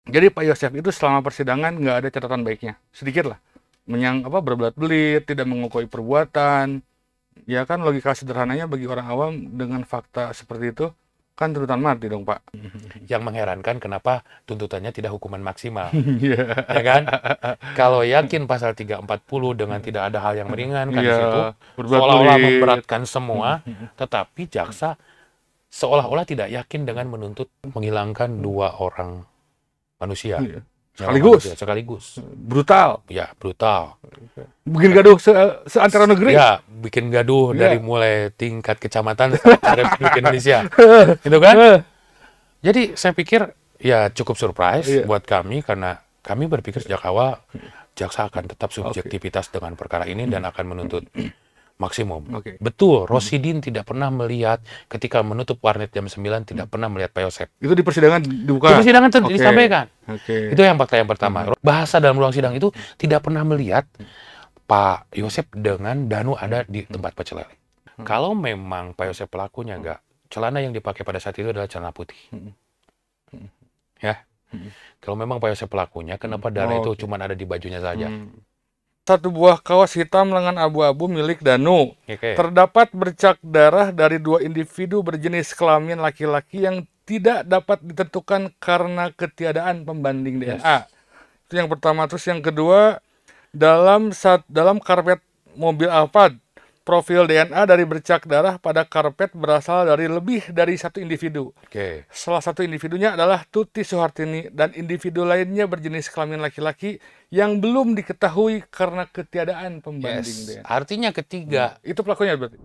Jadi Pak Yosef itu selama persidangan nggak ada catatan baiknya, sedikit lah. Berbelat-belit, tidak mengakui perbuatan. Ya kan logika sederhananya bagi orang awam dengan fakta seperti itu kan tuntutan mati dong Pak. Yang mengherankan kenapa tuntutannya tidak hukuman maksimal. Iya. Ya kan? Kalau yakin pasal 340 dengan tidak ada hal yang meringankan di Iya, situ, seolah-olah berbelat-belit. memberatkan semua, tetapi jaksa seolah-olah tidak yakin dengan menuntut menghilangkan dua orang manusia. Iya. Nyawa Sekaligus manusia, sekaligus. brutal. Ya, brutal. Bikin gaduh seantara negeri. Ya, bikin gaduh Iya. dari mulai tingkat kecamatan sampai Republik Indonesia. Gitu kan? Jadi saya pikir ya cukup surprise Iya. buat kami karena kami berpikir sejak awal jaksa akan tetap subjektivitas dengan perkara ini dan akan menuntut maksimum. Oke. Betul, Rosidin tidak pernah melihat ketika menutup warnet jam 9 tidak pernah melihat Pak Yosef. Itu di persidangan dibuka. Di persidangan itu Oke. disampaikan. Oke. Itu yang fakta yang pertama. Bahasa dalam ruang sidang itu tidak pernah melihat Pak Yosef dengan Danu ada di tempat pecel lele. Kalau memang Pak Yosef pelakunya enggak, celana yang dipakai pada saat itu adalah celana putih. Ya. Kalau memang Pak Yosef pelakunya, kenapa darah itu cuma ada di bajunya saja? Satu buah kaos hitam lengan abu-abu milik Danu. Oke. Terdapat bercak darah dari dua individu berjenis kelamin laki-laki yang tidak dapat ditentukan karena ketiadaan pembanding DNA. Itu yang pertama. Terus yang kedua, dalam karpet mobil Alphard, profil DNA dari bercak darah pada karpet berasal dari lebih dari satu individu. Oke. Salah satu individunya adalah Tuti Suhartini dan individu lainnya berjenis kelamin laki-laki yang belum diketahui karena ketiadaan pembanding DNA. Artinya ketiga. Itu pelakunya berarti.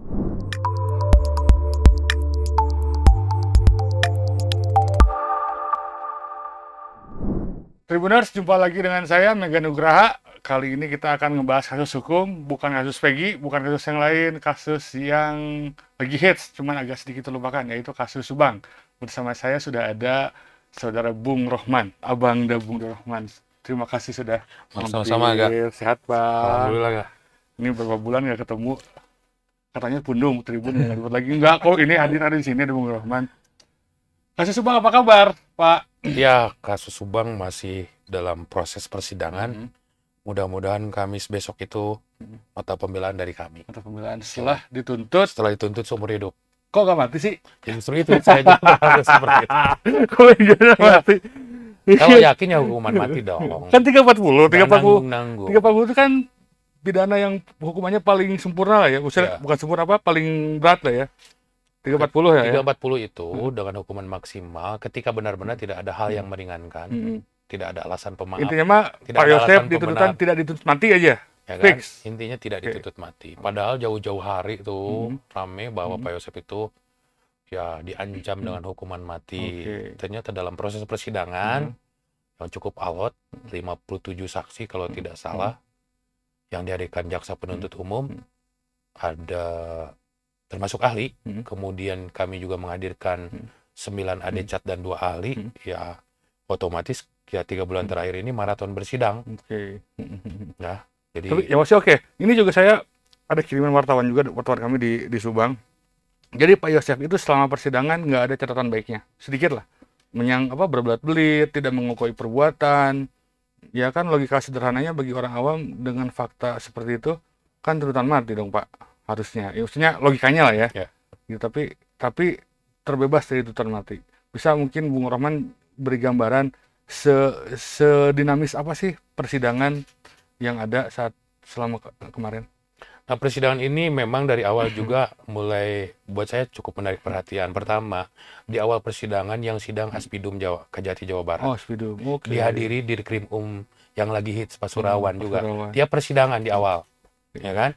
Tribuners, jumpa lagi dengan saya Mega Nugraha. Kali ini kita akan ngebahas kasus hukum, bukan kasus Peggy, bukan kasus yang lain, kasus yang lagi hits, cuman agak sedikit terlupakan, yaitu kasus Subang. Bersama saya sudah ada Saudara Bung Rohman, Abang da Bung Rohman. Terima kasih sudah Sama-sama, mampir. Sehat, Pak. Alhamdulillah ya. Ini beberapa bulan nggak ketemu. Katanya pundung, Tribun nggak dapat lagi. Enggak kok, ini hadir ada di sini ada Bung Rohman. Kasus Subang apa kabar, Pak? Ya, kasus Subang masih dalam proses persidangan. Mudah-mudahan Kamis besok itu mata pembelaan dari kami. Mata pembelaan setelah dituntut. Setelah dituntut seumur hidup. Kok nggak mati sih? Justru itu saya juga merasa seperti itu. Kok nggak mati? Kalau yakin ya hukuman mati dong. Kan 340, 340. Nanggung. 340 itu kan pidana yang hukumannya paling sempurna lah ya. Maksudnya bukan sempurna apa, paling berat lah ya. 340 ya. 340 itu dengan hukuman maksimal ketika benar-benar tidak ada hal yang meringankan, tidak ada alasan pemaaf. Intinya mah tidak Pak ada Yosef alasan dituntut pembenar. tidak dituntut mati aja. Ya kan? Fix. Intinya tidak dituntut mati. Padahal jauh-jauh hari itu rame bahwa Pak Yosef itu ya diancam dengan hukuman mati. Ternyata dalam proses persidangan yang cukup alot, 57 saksi kalau tidak salah, yang dihadirkan jaksa penuntut umum, ada termasuk ahli, kemudian kami juga menghadirkan 9 adecat dan 2 ahli, ya otomatis ya 3 bulan terakhir ini maraton bersidang. Ya, jadi Tapi ya masih oke. Ini juga saya ada kiriman wartawan juga, wartawan kami di Subang. Jadi Pak Yosef itu selama persidangan nggak ada catatan baiknya, sedikit lah. Berbelat-belit, tidak mengakui perbuatan. Ya kan logika sederhananya bagi orang awam dengan fakta seperti itu kan tuntutan mati dong Pak, harusnya. Ya, maksudnya logikanya lah ya. Gitu, tapi terbebas dari tuntutan mati. Bisa mungkin Bung Rohman beri gambaran sedinamis apa sih persidangan yang ada selama kemarin? nah, persidangan ini memang dari awal juga mulai buat saya cukup menarik perhatian. Pertama, di awal persidangan yang sidang Aspidum Kejati Jawa Barat. Oh, Aspidum. Oke. Dihadiri Dirkrim yang lagi hits Pasuruan juga. Pasuruan. Dia persidangan di awal. Ya kan?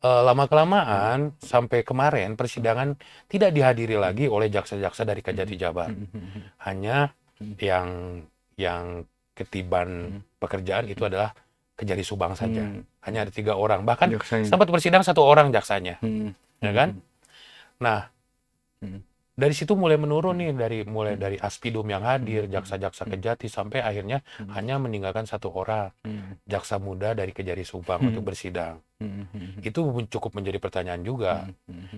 Lama-kelamaan sampai kemarin persidangan tidak dihadiri lagi oleh jaksa-jaksa dari Kejati Jabar. Hanya yang ketiban pekerjaan itu adalah Kejari Subang saja. Hanya ada 3 orang. Bahkan sempat persidangan 1 orang jaksanya. Ya kan? Nah, dari situ mulai menurun nih, mulai dari Aspidum yang hadir, jaksa-jaksa Kejati, sampai akhirnya hanya meninggalkan 1 orang, jaksa muda dari Kejari Subang untuk bersidang. Itu cukup menjadi pertanyaan juga.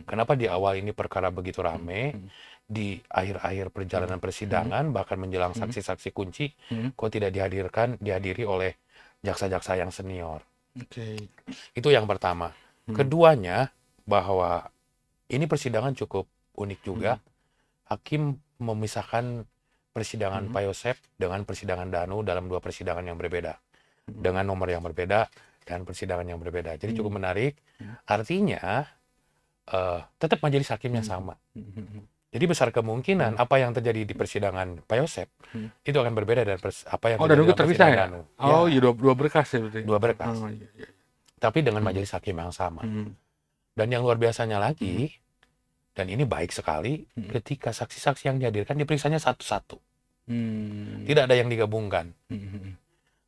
Kenapa di awal ini perkara begitu rame, di akhir-akhir perjalanan persidangan, bahkan menjelang saksi-saksi kunci, kok tidak dihadiri oleh jaksa-jaksa yang senior. Itu yang pertama. Keduanya, bahwa ini persidangan cukup unik juga. Hakim memisahkan persidangan Pak Yosep dengan persidangan Danu dalam 2 persidangan yang berbeda. Dengan nomor yang berbeda dan persidangan yang berbeda. Jadi cukup menarik. Artinya, tetap majelis hakimnya sama. Jadi besar kemungkinan apa yang terjadi di persidangan Pak Yosep itu akan berbeda dari apa yang terjadi dalam persidangan Danu. Oh, iya, 2 berkas ya berarti. 2 berkas. Tapi dengan majelis hakim yang sama. Dan yang luar biasanya lagi, dan ini baik sekali, ketika saksi-saksi yang dihadirkan diperiksanya satu-satu. Tidak ada yang digabungkan.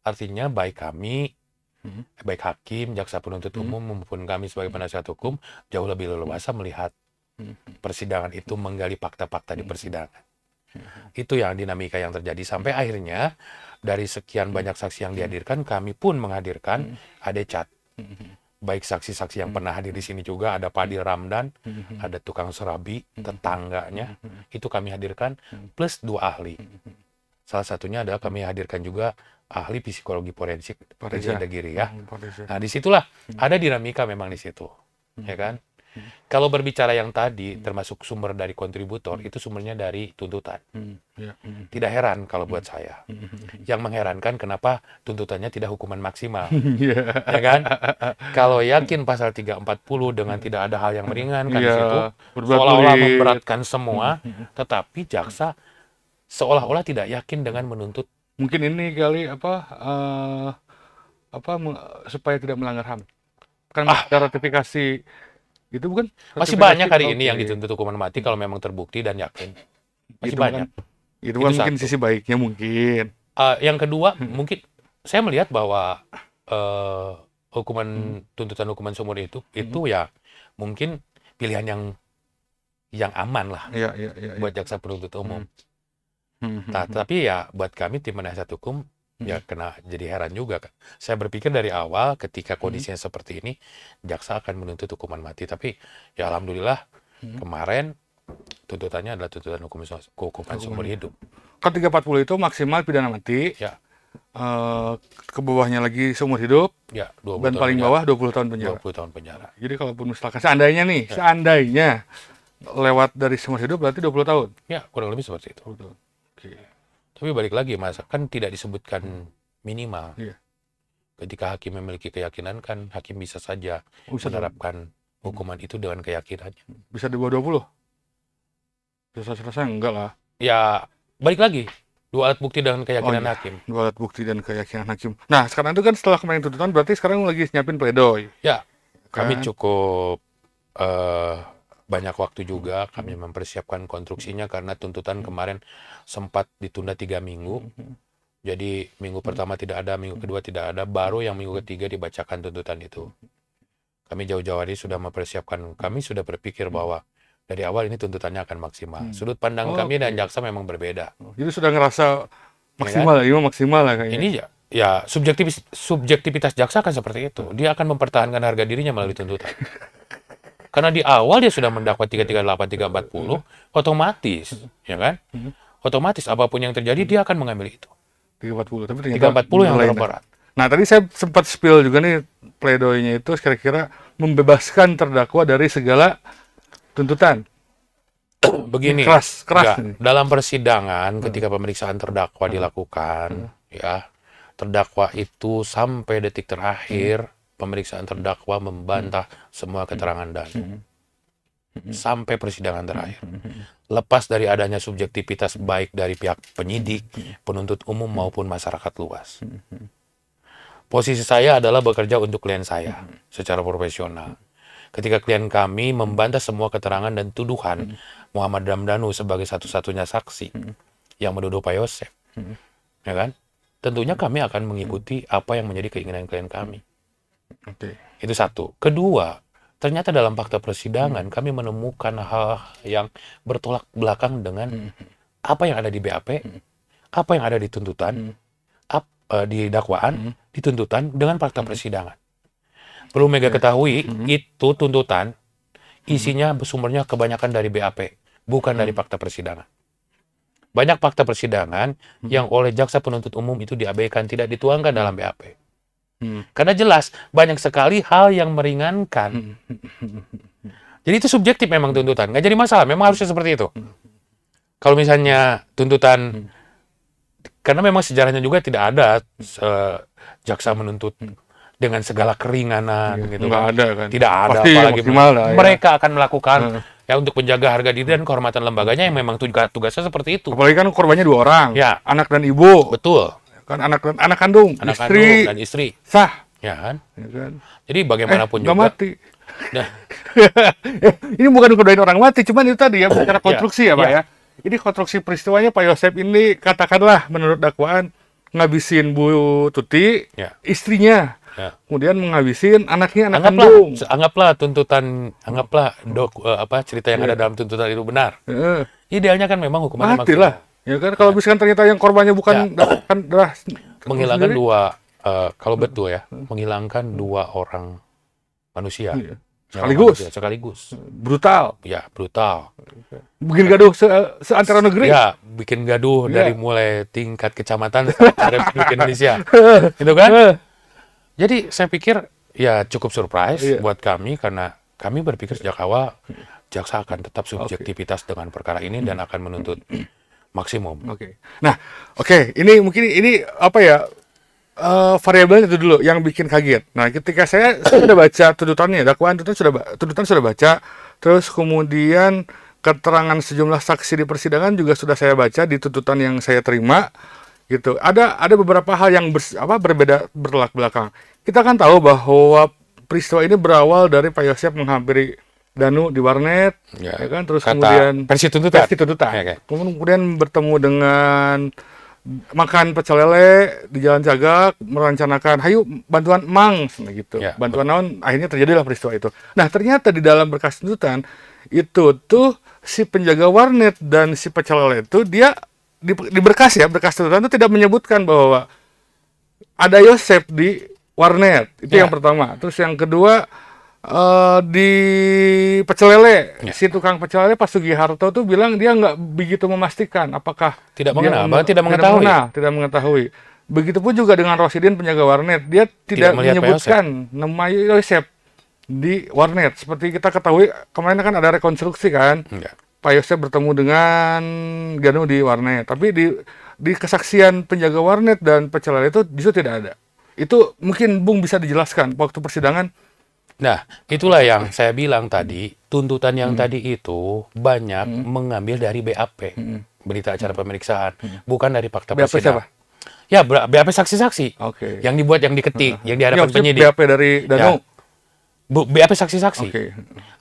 Artinya baik kami, baik hakim, jaksa penuntut umum maupun kami sebagai penasihat hukum jauh lebih leluasa melihat persidangan itu, menggali fakta-fakta di persidangan. Itu yang dinamika yang terjadi sampai akhirnya dari sekian banyak saksi yang dihadirkan, kami pun menghadirkan ada cat. Baik saksi-saksi yang pernah hadir di sini juga, ada Padil Ramdan, ada tukang serabi, tetangganya, itu kami hadirkan, plus 2 ahli. Salah satunya adalah kami hadirkan juga ahli psikologi forensik, Reza Dagiri ya. Nah, disitulah ada dinamika memang di situ, ya kan? Kalau berbicara yang tadi, termasuk sumber dari kontributor, itu sumbernya dari tuntutan. Tidak heran kalau buat saya. Yang mengherankan kenapa tuntutannya tidak hukuman maksimal. Ya kan? Kalau yakin pasal 340 dengan tidak ada hal yang meringankan di situ, seolah-olah memberatkan semua, tetapi jaksa seolah-olah tidak yakin dengan menuntut. Mungkin ini kali supaya tidak melanggar HAM. Kan ada ratifikasi. Itu bukan masih banyak hari ini yang dituntut hukuman mati kalau memang terbukti dan yakin. Masih banyak. Itu kan mungkin sisi baiknya mungkin. Yang kedua, mungkin saya melihat bahwa tuntutan hukuman seumur itu ya mungkin pilihan yang aman lah buat jaksa penuntut umum. Nah, tapi ya buat kami tim penasihat hukum ya kena jadi heran juga kan. Saya berpikir dari awal ketika kondisinya seperti ini, jaksa akan menuntut hukuman mati. Tapi ya alhamdulillah kemarin tuntutannya adalah tuntutan hukuman seumur hidup. Kan 340 itu maksimal pidana mati. Ya. Ke bawahnya lagi seumur hidup. Ya, 20 dan paling bawah 20 tahun penjara. 20 tahun penjara. Jadi kalaupun misalkan seandainya lewat dari seumur hidup berarti 20 tahun. Ya, kurang lebih seperti itu. Tapi balik lagi Mas, kan tidak disebutkan minimal. Ketika hakim memiliki keyakinan kan hakim bisa saja menerapkan hukuman itu dengan keyakinannya. Bisa di bawah 20? Selesai enggak lah. Ya, balik lagi. 2 alat bukti dengan keyakinan hakim. 2 alat bukti dan keyakinan hakim. Nah, sekarang itu kan setelah kemarin tuntutan berarti sekarang lagi nyiapin pledoi. Ya, kami cukup banyak waktu juga kami mempersiapkan konstruksinya karena tuntutan kemarin sempat ditunda 3 minggu. Jadi minggu pertama tidak ada, minggu kedua tidak ada, baru yang minggu ketiga dibacakan tuntutan itu. Kami jauh-jauh hari sudah mempersiapkan, kami sudah berpikir bahwa dari awal ini tuntutannya akan maksimal. Sudut pandang kami dan jaksa memang berbeda. Jadi sudah ngerasa maksimal, ya, maksimal lah kayaknya. Ini ya subjektivitas jaksa kan seperti itu. Dia akan mempertahankan harga dirinya melalui tuntutan. Karena di awal dia sudah mendakwa 338, 340, otomatis, ya kan? Otomatis apapun yang terjadi dia akan mengambil itu. 340, tapi ternyata 340 yang terberat. Nah, tadi saya sempat spill juga nih pledoinya itu kira-kira membebaskan terdakwa dari segala tuntutan. Begini, keras. Dalam persidangan ketika pemeriksaan terdakwa dilakukan, ya, terdakwa itu sampai detik terakhir pemeriksaan terdakwa membantah semua keterangan Danu. Sampai persidangan terakhir. Lepas dari adanya subjektivitas baik dari pihak penyidik, penuntut umum maupun masyarakat luas. Posisi saya adalah bekerja untuk klien saya secara profesional. Ketika klien kami membantah semua keterangan dan tuduhan Muhammad Ramdhanu sebagai satu-satunya saksi yang menuduh Pak Yosep, ya kan? Tentunya kami akan mengikuti apa yang menjadi keinginan klien kami. Itu satu. Kedua, ternyata dalam fakta persidangan kami menemukan hal yang bertolak belakang dengan apa yang ada di BAP, apa yang ada di tuntutan, di dakwaan, di tuntutan dengan fakta persidangan. Perlu Mega ketahui, itu tuntutan isinya sumbernya kebanyakan dari BAP, bukan dari fakta persidangan. Banyak fakta persidangan yang oleh jaksa penuntut umum itu diabaikan, tidak dituangkan dalam BAP. Karena jelas banyak sekali hal yang meringankan. Jadi itu subjektif memang tuntutan, nggak jadi masalah, memang harusnya seperti itu. Kalau misalnya tuntutan, karena memang sejarahnya juga tidak ada jaksa menuntut dengan segala keringanan gitu nggak kan. ada kan. Tidak ada, Pasti apalagi maksimal lah, ya. mereka akan melakukan ya untuk menjaga harga diri dan kehormatan lembaganya yang memang tugasnya seperti itu. Apalagi kan korbannya 2 orang, Ya. anak dan ibu. Betul. Kan anak kandung, Anak istri, kandung dan istri. sah. Ya kan? Ya kan? Jadi bagaimanapun nggak juga. mati. Nah, Ini bukan kodain orang mati, cuman itu tadi ya secara konstruksi ya Pak ya. ya. Ini konstruksi peristiwanya Pak Yosep ini katakanlah menurut dakwaan ngabisin Bu Tuti, Ya. istrinya, Ya. kemudian menghabisin anaknya, anak kandung. Anggaplah cerita yang ada dalam tuntutan itu benar. Idealnya kan memang hukumannya Mati lah. Ya kan kalau misalkan ternyata yang korbannya bukan menghilangkan sendiri. kalau betul ya, menghilangkan 2 orang manusia. Iya. Sekaligus. Brutal. Ya, brutal. Bikin gaduh seantero negeri. Ya, bikin gaduh Ya. dari mulai tingkat kecamatan sampai Republik Indonesia. Gitu kan? Jadi saya pikir ya cukup surprise buat kami karena kami berpikir sejak awal jaksa akan tetap subjektivitas dengan perkara ini dan akan menuntut maksimum. Nah, ini mungkin ini apa ya? Variabelnya itu dulu yang bikin kaget. Nah, ketika saya sudah baca tuntutannya, tuntutan sudah baca, terus kemudian keterangan sejumlah saksi di persidangan juga sudah saya baca di tuntutan yang saya terima, gitu. Ada beberapa hal yang berbeda bertolak belakang. Kita kan tahu bahwa peristiwa ini berawal dari Pak Yosep menghampiri Danu di warnet, ya kan, terus kemudian versi tuntutan. Ya, kemudian bertemu dengan makan pecel lele di Jalan Cagak, merencanakan, hayu bantuan Mang, gitu. Ya, bantuan naon, akhirnya terjadilah peristiwa itu. Nah, ternyata di dalam berkas tuntutan itu tuh si penjaga warnet dan si pecel lele itu dia di berkas tuntutan itu tidak menyebutkan bahwa ada Yosep di warnet. Itu yang pertama. Terus yang kedua di pecel lele, si tukang pecel lele Pak Sugiharto tuh bilang dia nggak begitu memastikan apakah tidak mengetahui. Begitupun juga dengan Rosidin penjaga warnet, dia tidak menyebutkan nama Yosep di warnet. Seperti kita ketahui kemarin kan ada rekonstruksi kan, Pak Yosep bertemu dengan Ganu di warnet, tapi di kesaksian penjaga warnet dan pecel lele itu justru tidak ada. Itu mungkin Bung bisa dijelaskan waktu persidangan. Nah, itulah yang saya bilang tadi, tuntutan yang tadi itu banyak mengambil dari BAP, berita acara pemeriksaan, bukan dari fakta persidangan. Ya, BAP saksi-saksi. Yang dibuat, yang diketik, yang dihadapkan penyidik. BAP dari Danu. BAP saksi-saksi.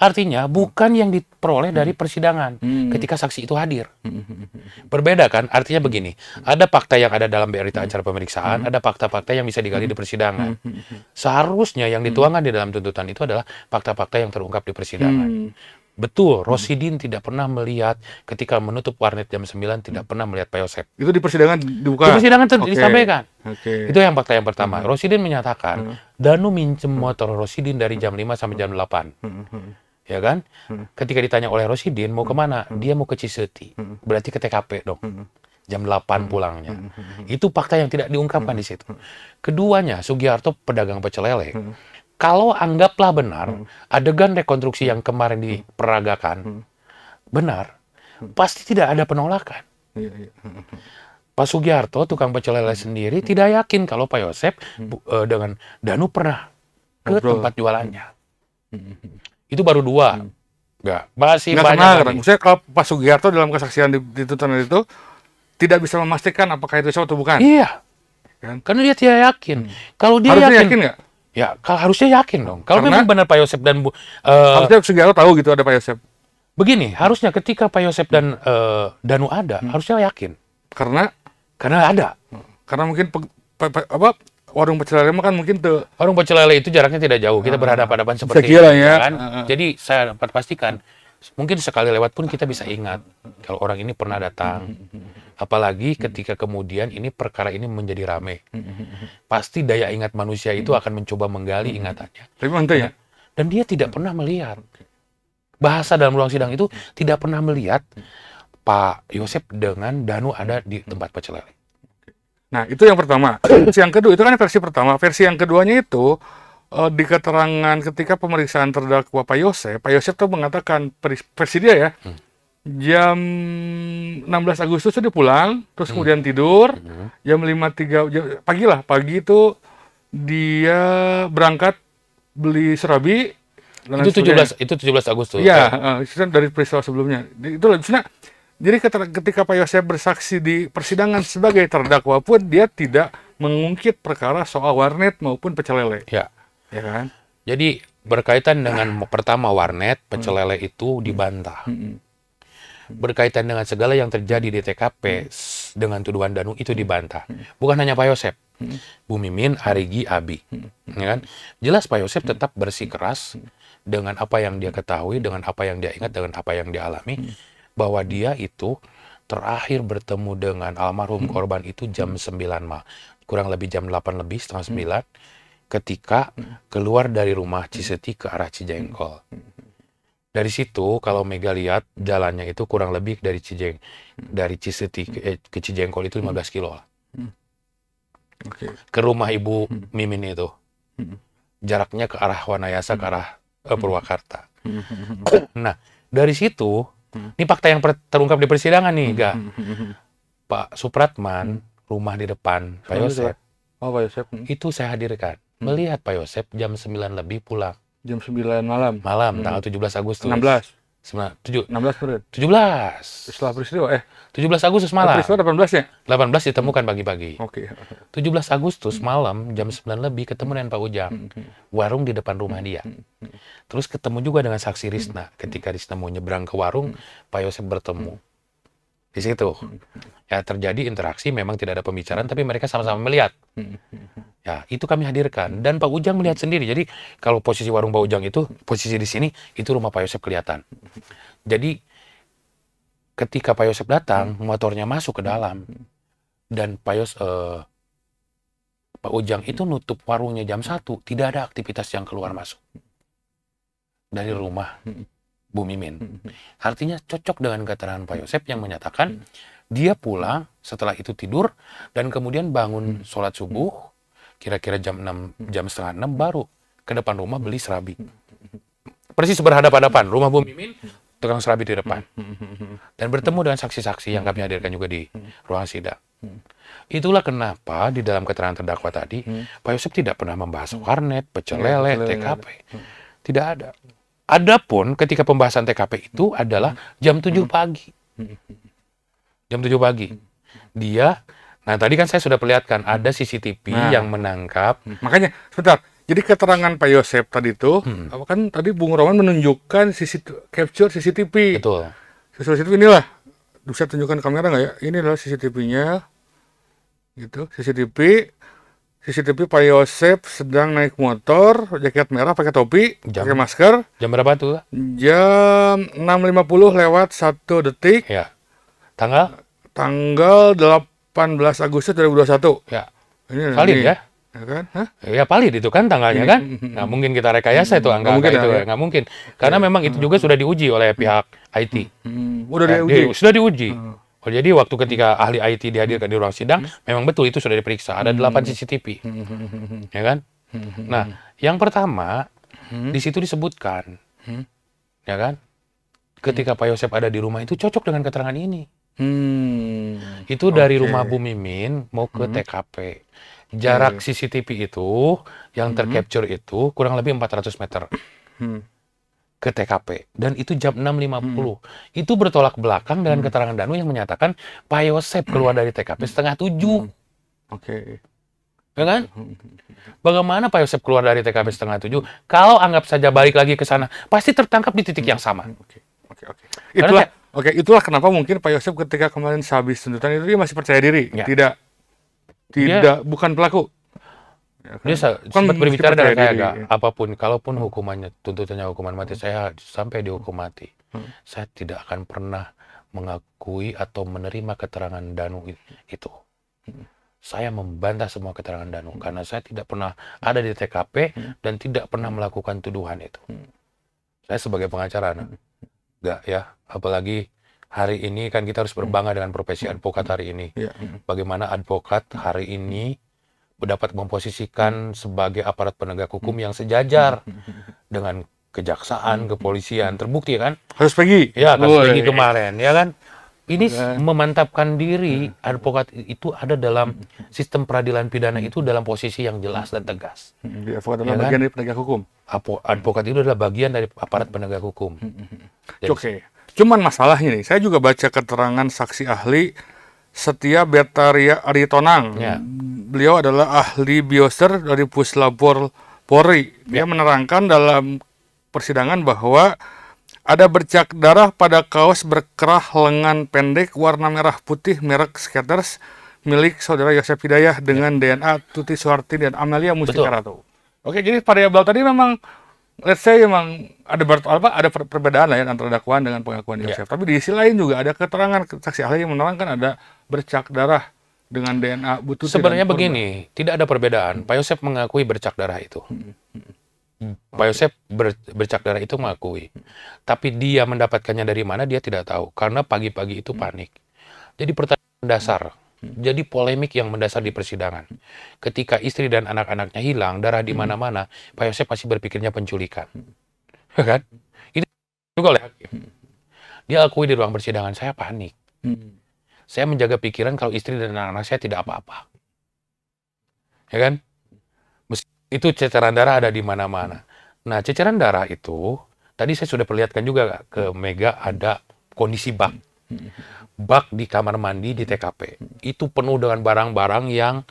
Artinya bukan yang diperoleh dari persidangan ketika saksi itu hadir. Berbeda kan? Artinya begini, ada fakta yang ada dalam berita acara pemeriksaan, ada fakta-fakta yang bisa digali di persidangan. Seharusnya yang dituangkan di dalam tuntutan itu adalah fakta-fakta yang terungkap di persidangan. Betul, Rosidin tidak pernah melihat ketika menutup warnet jam 9 tidak pernah melihat Pak Yosep. Itu di persidangan dibuka? Di persidangan disampaikan. Itu yang fakta yang pertama. Rosidin menyatakan, Danu minjem motor Rosidin dari jam 5 sampai jam 8. Ya kan? Ketika ditanya oleh Rosidin, mau kemana? Dia mau ke Ciseti. Berarti ke TKP dong. Jam 8 pulangnya. Itu fakta yang tidak diungkapkan di situ. Keduanya, Sugiharto pedagang pecel lele. Kalau anggaplah benar, adegan rekonstruksi yang kemarin diperagakan, benar, pasti tidak ada penolakan. Pak Sugiharto, tukang pecel lele sendiri, tidak yakin kalau Pak Yosep dengan Danu pernah ke tempat jualannya. Itu baru 2. Masih banyak. Maksudnya kalau Pak Sugiharto dalam kesaksian di tuntutan itu, tidak bisa memastikan apakah itu Yosep atau bukan. Iya. Karena dia tidak yakin. Kalau dia yakin nggak? Ya, harusnya yakin dong. Kalau memang benar Pak Yosep dan harusnya Sugiharto tahu gitu ada Pak Yosep. Begini, harusnya ketika Pak Yosep dan Danu ada, harusnya yakin. Karena ada. Karena mungkin warung pecel lele kan mungkin tuh. Warung pecel lele itu jaraknya tidak jauh. Kita berhadapan-hadapan seperti ini ya. Kan? Jadi saya dapat pastikan, mungkin sekali lewat pun kita bisa ingat kalau orang ini pernah datang. Apalagi ketika kemudian perkara ini menjadi ramai. Pasti daya ingat manusia itu akan mencoba menggali ingatannya. Tapi mantap ya. Dan dia tidak pernah melihat. bahasa dalam ruang sidang itu tidak pernah melihat Pak Yosep dengan Danu ada di tempat pecel lele. Nah, itu yang pertama. Terus yang kedua, itu kan versi pertama. Versi yang keduanya itu, di keterangan ketika pemeriksaan terdakwa Pak Yosep tuh mengatakan, versi dia ya, jam 16 Agustus itu dia pulang, terus kemudian tidur, jam 5.3, pagi itu dia berangkat beli serabi. Itu 17 Agustus. Iya, itu dari peristiwa sebelumnya. Itu maksudnya, jadi ketika Pak Yosep bersaksi di persidangan sebagai terdakwa pun dia tidak mengungkit perkara soal warnet maupun pecel lele. Ya. Ya kan? Jadi berkaitan dengan pertama warnet, pecel lele itu dibantah. Berkaitan dengan segala yang terjadi di TKP dengan tuduhan Danu itu dibantah. Bukan hanya Pak Yosep, Bu Mimin, Arigi, Abi. Ya kan? Jelas Pak Yosep tetap bersikeras dengan apa yang dia ketahui, dengan apa yang dia ingat, dengan apa yang dia alami. Bahwa dia itu terakhir bertemu dengan almarhum korban itu jam 9 kurang lebih jam 8 lebih, setengah 9, ketika keluar dari rumah Ciseti ke arah Cijengkol. Dari situ kalau Mega lihat jalannya itu kurang lebih dari Ciseti ke Cijengkol itu 15 kilo lah. Ke rumah Ibu Mimin itu. Jaraknya ke arah Wanayasa, ke arah Purwakarta. Nah, dari situ ini fakta yang terungkap di persidangan nih, Ga. Pak Supratman, rumah di depan Pak Yosep. Oh, Pak Yosep. Itu saya hadirkan. Melihat Pak Yosep jam 9 lebih pulang. Jam 9 malam. Tanggal 17 Agustus. 16 16 bener. 17. Setelah peristiwa 17 Agustus malam. Peristiwa 18 ya? 18 ditemukan pagi-pagi. Oke. 17 Agustus malam jam 9 lebih ketemu dengan Pak Ujang. Warung di depan rumah dia. Terus ketemu juga dengan saksi Risna. Ketika Risna mau nyebrang ke warung, Pak Yosep bertemu. Di situ. Ya terjadi interaksi, memang tidak ada pembicaraan, tapi mereka sama-sama melihat. Ya, itu kami hadirkan. Dan Pak Ujang melihat sendiri. Jadi, kalau posisi warung Pak Ujang itu, posisi di sini, itu rumah Pak Yosep kelihatan. Jadi, ketika Pak Yosep datang, motornya masuk ke dalam. Dan Pak Ujang itu nutup warungnya jam 1, tidak ada aktivitas yang keluar masuk. Dari rumah Bu Mimin. Artinya cocok dengan keterangan Pak Yosep yang menyatakan dia pulang setelah itu tidur dan kemudian bangun sholat subuh kira-kira jam 5:30 baru ke depan rumah beli serabi. Persis berhadapan-hadapan, rumah Bu Mimin, tukang serabi di depan. Dan bertemu dengan saksi-saksi yang kami hadirkan juga di ruang sidang. Itulah kenapa di dalam keterangan terdakwa tadi Pak Yosep tidak pernah membahas warnet, pecel lele, TKP. Tidak ada. Adapun ketika pembahasan TKP itu adalah jam 7 pagi. Jam 7 pagi. Nah tadi kan saya sudah perlihatkan ada CCTV yang menangkap. Makanya, sebentar. Jadi keterangan Pak Yosep tadi itu, kan tadi Bung Roman menunjukkan capture CCTV. Betul. CCTV inilah. Bisa tunjukkan kamera nggak ya? Ini adalah CCTV-nya. Gitu, CCTV Pak Yosep sedang naik motor, jaket merah, pakai topi, pakai masker. Jam berapa tuh? Jam 6.50 lewat 1 detik. Ya. Tanggal 18 Agustus 2021. Ya. Ini valid ya? Ya kan? Hah? Ya valid itu kan tanggalnya kan? Nggak mungkin kita rekayasa itu angka itu. Nggak mungkin. Karena memang itu juga sudah diuji oleh pihak IT. Udah diuji? Sudah diuji. Oh, jadi waktu ketika ahli IT dihadirkan di ruang sidang, memang betul itu sudah diperiksa. Ada 8 CCTV. Ya kan? Nah, yang pertama, di situ disebutkan. Ya kan? Ketika Pak Yosep ada di rumah itu cocok dengan keterangan ini. Itu dari rumah Bu Mimin mau ke TKP. Jarak CCTV itu, yang tercapture itu kurang lebih 400 meter. Ke TKP. Dan itu jam 6.50. Itu bertolak belakang dengan keterangan Danu yang menyatakan Pak Yosep keluar dari TKP 6:30. Ya kan? Bagaimana Pak Yosep keluar dari TKP 6:30? Kalau anggap saja balik lagi ke sana, pasti tertangkap di titik yang sama. Itulah kenapa mungkin Pak Yosep ketika kemarin sehabis tuntutan itu dia masih percaya diri. Ya. Bukan pelaku. Ya kan? Dia sempat berbicara dengan saya, apapun, kalaupun hukumannya, tuntutannya hukuman mati, saya sampai dihukum mati. Saya tidak akan pernah mengakui atau menerima keterangan Danu itu. Saya membantah semua keterangan Danu, karena saya tidak pernah ada di TKP dan tidak pernah melakukan tuduhan itu. Saya sebagai pengacara, enggak ya. Apalagi hari ini kan kita harus berbangga dengan profesi advokat hari ini. Bagaimana advokat hari ini dapat memposisikan sebagai aparat penegak hukum yang sejajar dengan kejaksaan, kepolisian. Terbukti kan? Harus pergi. Ya, kan pergi kemarin, ya kan? Ini memantapkan diri advokat itu ada dalam sistem peradilan pidana itu dalam posisi yang jelas dan tegas. Advokat adalah bagian dari penegak hukum. Advokat itu adalah bagian dari aparat penegak hukum. Oke. Cuman masalahnya nih, saya juga baca keterangan saksi ahli Setia Bertaria Aritonang. Beliau adalah ahli bioser dari Puslapor Polri. Dia menerangkan dalam persidangan bahwa ada bercak darah pada kaos berkerah lengan pendek warna merah putih merek Skechers milik saudara Yosef Hidayah dengan DNA Tuti Suharti dan Amelia Mustikaratu. Oke, jadi variabel tadi memang let's say memang ada perbedaan lah ya antara dakwaan dengan pengakuan Yosef. Tapi di sisi lain juga ada keterangan saksi ahli yang menerangkan ada bercak darah dengan DNA Bu Tuti. Sebenarnya begini, tidak ada perbedaan. Pak Yosef mengakui bercak darah itu. Pak Yosef bercak darah itu mengakui. Tapi dia mendapatkannya dari mana dia tidak tahu. Karena pagi-pagi itu panik. Jadi pertanyaan dasar. Jadi polemik yang mendasar di persidangan. Ketika istri dan anak-anaknya hilang, darah di mana-mana, Pak Yosef pasti berpikirnya penculikan. Kan? Itu juga oleh hakim. Dia akui di ruang persidangan, saya panik. Saya menjaga pikiran kalau istri dan anak-anak saya tidak apa-apa. Ya kan? Itu ceceran darah ada di mana-mana. Nah, ceceran darah itu, tadi saya sudah perlihatkan juga ke Mega ada kondisi bak. Bak di kamar mandi di TKP. Itu penuh dengan barang-barang yang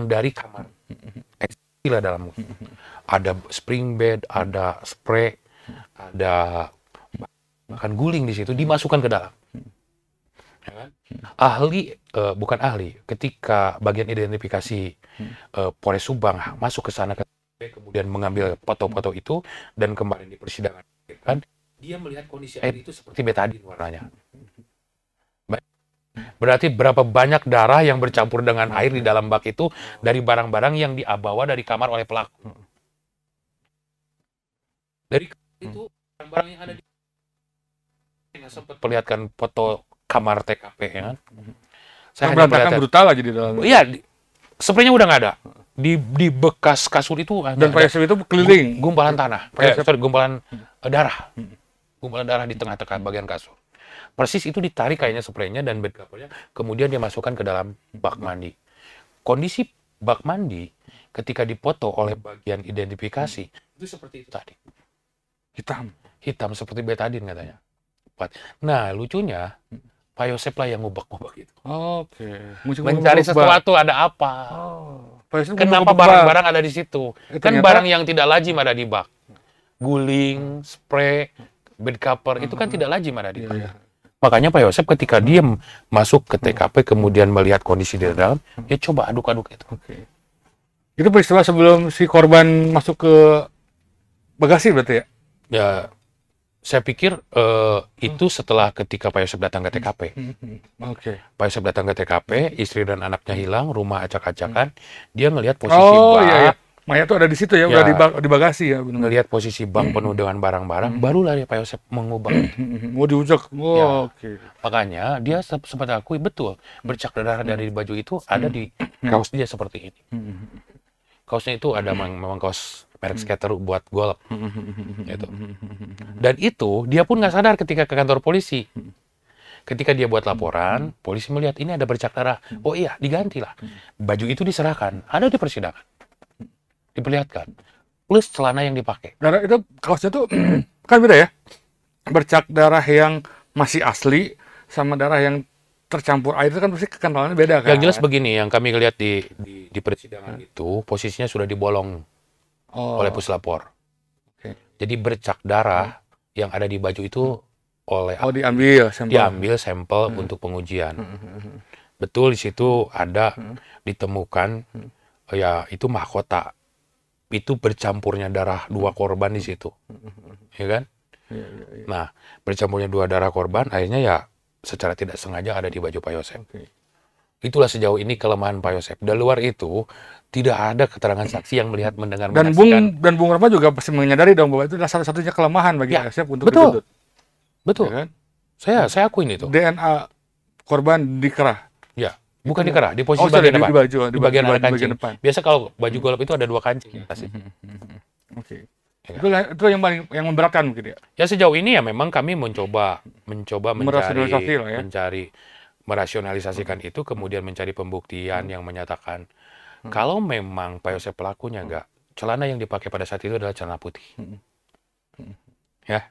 dari kamar. Gila dalam. Ada spring bed, ada spray, ada bahkan guling di situ dimasukkan ke dalam. Ya kan? Bukan ahli, ketika bagian identifikasi Polres Subang masuk ke sana kemudian mengambil foto-foto itu dan kemarin di persidangan kan dia melihat kondisi air itu seperti betadin warnanya. Berarti berapa banyak darah yang bercampur dengan air di dalam bak itu dari barang-barang yang dibawa dari kamar oleh pelaku. Dari itu barang-barang yang ada di saya sempat perlihatkan foto kamar TKP ya kan. Saya hanya perlihatkan brutal aja di dalam. Iya, spraynya udah nggak ada. Di bekas kasur itu dan Pak Yosef itu keliling gumpalan tanah. Gumpalan darah. Gumpalan darah di tengah-tengah bagian kasur. Persis itu ditarik kayaknya spraynya dan bed covernya, kemudian dia masukkan ke dalam bak mandi. Kondisi bak mandi ketika dipoto oleh bagian identifikasi itu seperti itu tadi. Hitam seperti betadin katanya. Nah, lucunya Pak Yosef lah yang ngubek-ngubek itu. Mencari sesuatu ada apa. Kenapa barang-barang ada di situ? Kan barang yang tidak lazim ada di bak. Guling, spray, bed cover, itu kan tidak lazim ada di bak. Makanya Pak Yosef ketika dia masuk ke TKP kemudian melihat kondisi di dalam, dia coba aduk-aduk itu. Itu peristiwa sebelum si korban masuk ke bagasi berarti ya? Ya, saya pikir itu setelah ketika Pak Yosef datang ke TKP. Pak Yosef datang ke TKP, istri dan anaknya hilang, rumah acak-acakan, dia ngelihat posisi bak. Mayat tuh ada di situ ya, udah di bagasi ya. Ngelihat posisi bak penuh dengan barang-barang, barulah ya Pak Yosef mengubah. Mau diujak. Makanya dia sempat akui betul bercak darah dari baju itu ada di kaos dia seperti ini. Kaosnya itu ada memang kaos merek Skechers buat golf. Gitu. Dan itu dia pun nggak sadar ketika ke kantor polisi. Ketika dia buat laporan, polisi melihat ini ada bercak darah. Oh iya, digantilah. Baju itu diserahkan, ada di persidangan. Diperlihatkan. Plus celana yang dipakai. Darah itu kaosnya tuh kan beda ya. Bercak darah yang masih asli sama darah yang tercampur air itu kan pasti kekentalannya beda kan. Yang jelas begini, yang kami lihat di persidangan itu posisinya sudah dibolong oleh puslapor. Jadi bercak darah yang ada di baju itu diambil sampel untuk pengujian. Betul di situ ada ditemukan ya itu mahkota. Itu bercampurnya darah dua korban di situ. Ya kan? Nah, bercampurnya dua darah korban akhirnya ya secara tidak sengaja ada di baju Pak Yosef. Itulah sejauh ini kelemahan Pak Yosep. Dari luar itu, tidak ada keterangan saksi yang melihat, mendengar, Dan menyaksikan. Bung Rama juga pasti menyadari dong bahwa itu adalah satu-satunya kelemahan bagi Ya, Pak Yosep untuk betul. dituntut. Betul. Ya kan? Saya akuin itu. DNA korban dikerah. Ya, bukan di kerah, di posisi sorry, bagian depan. di bagian ada bagian kancing. depan. Biasa kalau baju golf itu ada 2 kancing pasti. Oke. Ya. Itu yang paling yang memberatkan mungkin ya. Ya sejauh ini ya memang kami mencoba Merasionalisasi lah ya. mencari merasionalisasikan itu, kemudian mencari pembuktian yang menyatakan kalau memang Pak Yosep pelakunya enggak, celana yang dipakai pada saat itu adalah celana putih. Ya.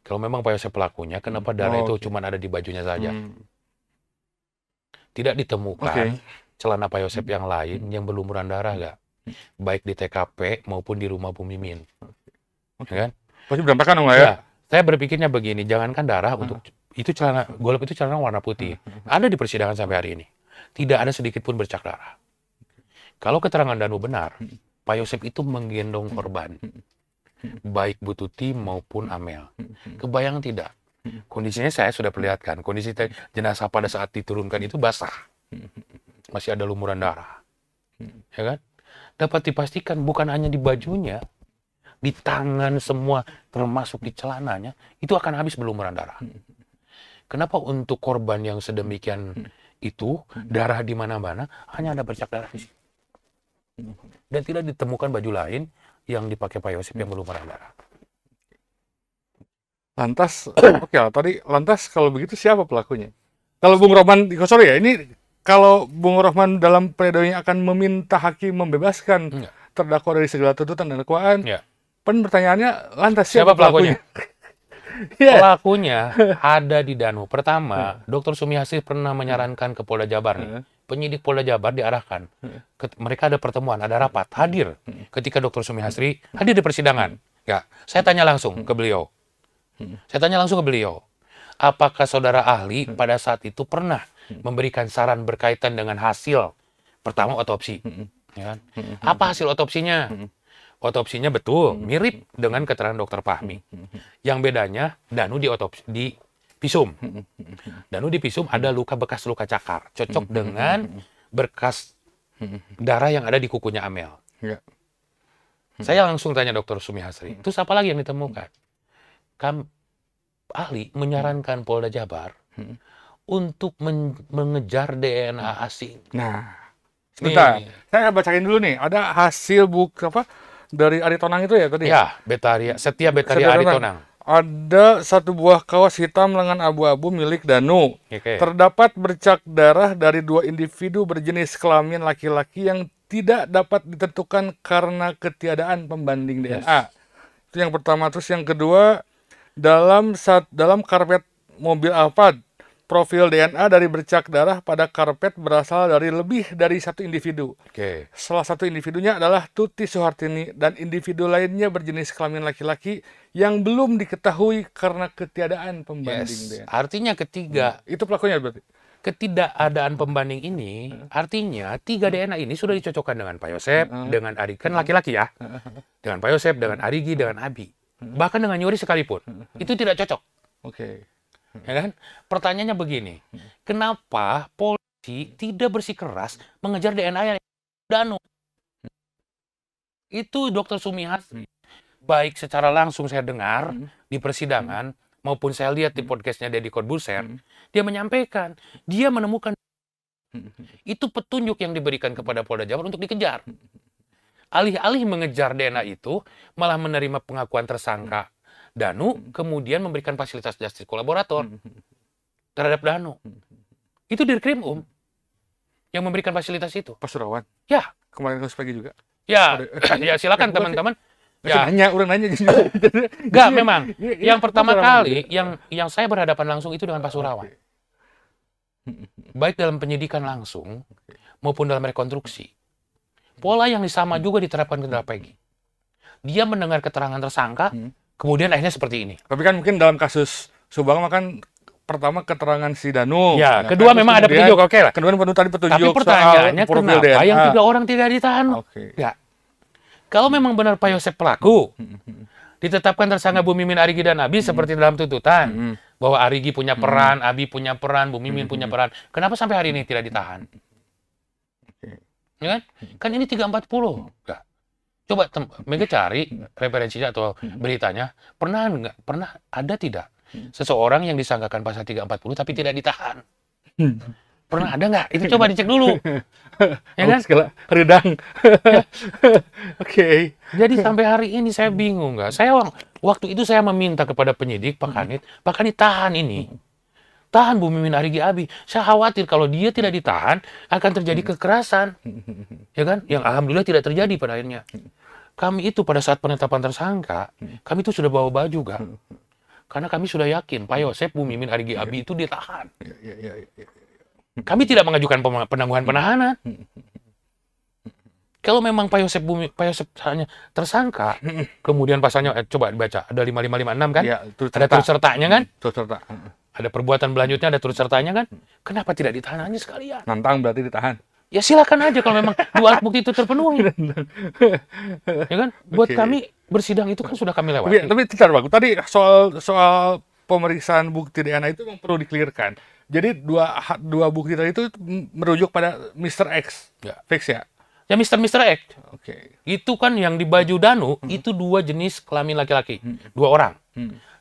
Kalau memang Pak Yosep pelakunya, kenapa darah itu cuma ada di bajunya saja? Tidak ditemukan celana Pak Yosep yang lain yang berlumuran darah enggak? Baik di TKP maupun di rumah Bu Mimin. Ya kan? Pasti berantakan dong ya. Saya berpikirnya begini, jangankan darah untuk itu celana golf itu celana warna putih. Ada di persidangan sampai hari ini. Tidak ada sedikit pun bercak darah. Kalau keterangan Danu benar, Pak Yosep itu menggendong korban. Baik Bu Tuti maupun Amel. Kebayang tidak? Kondisinya saya sudah perlihatkan. Kondisi jenazah pada saat diturunkan itu basah. Masih ada lumuran darah. Ya kan? Dapat dipastikan bukan hanya di bajunya, di tangan semua, termasuk di celananya, itu akan habis berlumuran darah. Kenapa untuk korban yang sedemikian itu, darah di mana-mana, hanya ada bercak darah di sini? Dan tidak ditemukan baju lain yang dipakai Pak Yosep yang berlumuran darah. Lantas, lantas kalau begitu siapa pelakunya? Kalau Bung Rohman, sorry ya, ini kalau Bung Rohman dalam pledoinya akan meminta hakim membebaskan terdakwa dari segala tuntutan dan dakwaan, pertanyaannya lantas siapa pelakunya? Pelakunya ada di Danu. Pertama, Dr. Sumihasri pernah menyarankan ke Polda Jabar nih. Penyidik Polda Jabar diarahkan. Mereka ada pertemuan, ada rapat, hadir. Ketika Dr. Sumihasri hadir di persidangan. Ya, saya tanya langsung ke beliau. Apakah saudara ahli pada saat itu pernah memberikan saran berkaitan dengan hasil pertama otopsi? Ya kan? Apa hasil otopsinya? Otopsinya betul, mirip dengan keterangan Dokter Fahmi. Yang bedanya, Danu di visum. Danu di visum ada bekas luka cakar, cocok dengan berkas darah yang ada di kukunya Amel. Saya langsung tanya Dokter Sumihasri, terus apa lagi yang ditemukan? Ahli menyarankan Polda Jabar untuk mengejar DNA asing. Nah, sebentar, saya bacain dulu nih. Ada hasil dari Aritonang itu ya tadi? Ya, Setia Betaria Aritonang. Ada satu buah kaos hitam lengan abu-abu milik Danu. Terdapat bercak darah dari 2 individu berjenis kelamin laki-laki yang tidak dapat ditentukan karena ketiadaan pembanding DNA. Itu yang pertama. Terus yang kedua, dalam karpet mobil Alphard, profil DNA dari bercak darah pada karpet berasal dari lebih dari 1 individu. Salah satu individunya adalah Tuti Suhartini dan individu lainnya berjenis kelamin laki-laki yang belum diketahui karena ketiadaan pembanding DNA. Artinya ketiga. Itu pelakunya berarti? Ketidakadaan pembanding ini, artinya 3 DNA ini sudah dicocokkan dengan Pak Yosep, dengan Ari, kan laki-laki ya. Dengan Pak Yosep, dengan Arigi, dengan Abi. Bahkan dengan Yuri sekalipun. Itu tidak cocok. Ya kan? Pertanyaannya begini, kenapa polisi tidak bersikeras mengejar DNA yang Danu? Itu Dr. Sumihasri. Baik secara langsung saya dengar di persidangan, maupun saya lihat di podcastnya Deddy Corbuzier, dia menyampaikan, dia menemukan itu petunjuk yang diberikan kepada Polda Jabar untuk dikejar. Alih-alih mengejar DNA itu, malah menerima pengakuan tersangka Danu, kemudian memberikan fasilitas justice kolaborator terhadap Danu. Itu Dirkrim yang memberikan fasilitas itu. Pasuruan? Ya. Kemarin pagi juga? Ya, ya silakan teman-teman. Ya. Orang nanya. Enggak, memang. Yang pertama kali, yang saya berhadapan langsung itu dengan Pasuruan. Baik dalam penyidikan langsung, maupun dalam rekonstruksi. Pola yang sama juga diterapkan ke Peggy. Dia mendengar keterangan tersangka, kemudian akhirnya seperti ini. Tapi kan mungkin dalam kasus Subang kan pertama keterangan si Danu. Ya, kedua memang ada petunjuk, oke lah. Kedua tadi petunjuk. Tapi pertanyaannya kenapa yang 3 orang tidak ditahan? Ya. Kalau memang benar Pak Yosep pelaku, ditetapkan tersangka Bu Mimin, Arigi, dan Abi seperti dalam tuntutan, bahwa Arigi punya peran, Abi punya peran, Bu Mimin punya peran. Kenapa sampai hari ini tidak ditahan? Ya kan? Kan ini 340. Nah, coba Mega cari referensinya atau beritanya, pernah ada tidak seseorang yang disangkakan pasal 340 tapi tidak ditahan? Pernah ada nggak? Itu coba dicek dulu. Ya kan? Redang. Oke. Jadi sampai hari ini saya bingung nggak? Waktu itu saya meminta kepada penyidik Pak Kanit tahan ini. Tahan Bu Mimin Arigi Abi. Saya khawatir kalau dia tidak ditahan akan terjadi kekerasan. Ya kan? Yang alhamdulillah tidak terjadi pada akhirnya. Kami itu pada saat penetapan tersangka, kami itu sudah bawa baju, Kak. Karena kami sudah yakin Pak Yosep, Bu Mimin Arigi Abi itu ditahan. Kami tidak mengajukan penangguhan penahanan. Kalau memang Pak Yosep hanya tersangka, kemudian pasalnya coba baca ada 5556 kan? Ya, ada turut sertanya kan? Turut serta. Ada perbuatan berlanjutnya ada turut sertanya kan? Kenapa tidak ditahan aja sekalian? Nantang berarti ditahan. Ya silakan aja kalau memang dua alat bukti itu terpenuhi. Ya kan? Buat kami bersidang itu kan sudah kami lewati. Tapi bentar, Bang. Tadi soal pemeriksaan bukti DNA itu memang perlu di-clearkan. Jadi dua bukti tadi itu merujuk pada Mr. X. Ya. Fix ya? Ya Mr. X. Oke. Itu kan yang di baju Danu, itu 2 jenis kelamin laki-laki. 2 orang.